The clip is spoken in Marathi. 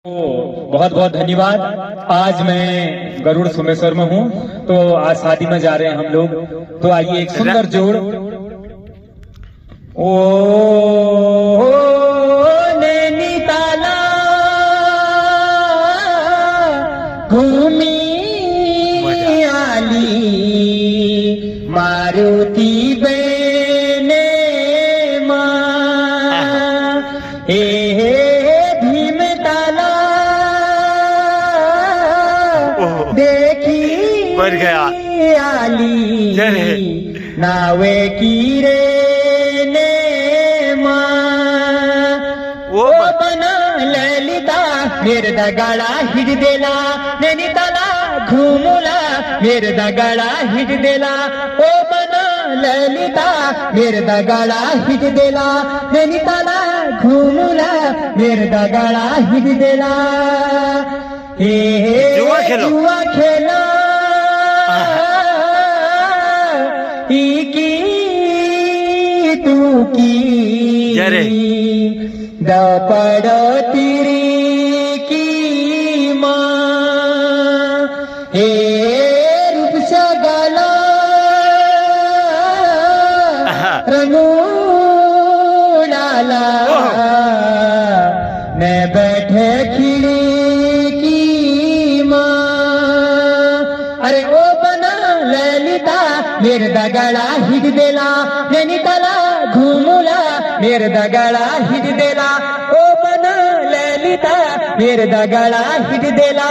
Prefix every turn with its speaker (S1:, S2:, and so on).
S1: बहुत बहुत धन्यवाद। आज मैं गरुड़ सोमेश्वर में हूँ, तो आज शादी में जा रहे हैं हम लोग। तो आइए एक सुंदर जोड़। ओ नैनीताला घूमी आली मारुति बेने माँ हे देखी
S2: बढ़ गया
S1: आली नावे की रे ने
S2: वो
S1: बना ललिता मेरे दगाड़ा हिट देला नैनीताला घूमुला मेरे दगाड़ा हिट देला ओ बना ललिता मेरे दगाड़ा हिट देला नैनीताला घूमुला मेरे दगाड़ा हिट देला
S2: जुआ खेलो।
S1: जुआ खेला की तू की
S2: जरे।
S1: दपड़ तिरी की माँ हे रूप सगला रंगू डाला मैं बैठे खिड़ी अरे ओ बना ललिता मेरे दगाड़ा हिट देला नैनीताला घूमुला मेरे दगाड़ा हिट देला ओ बना ललिता मेरे दगाड़ा हिट देला।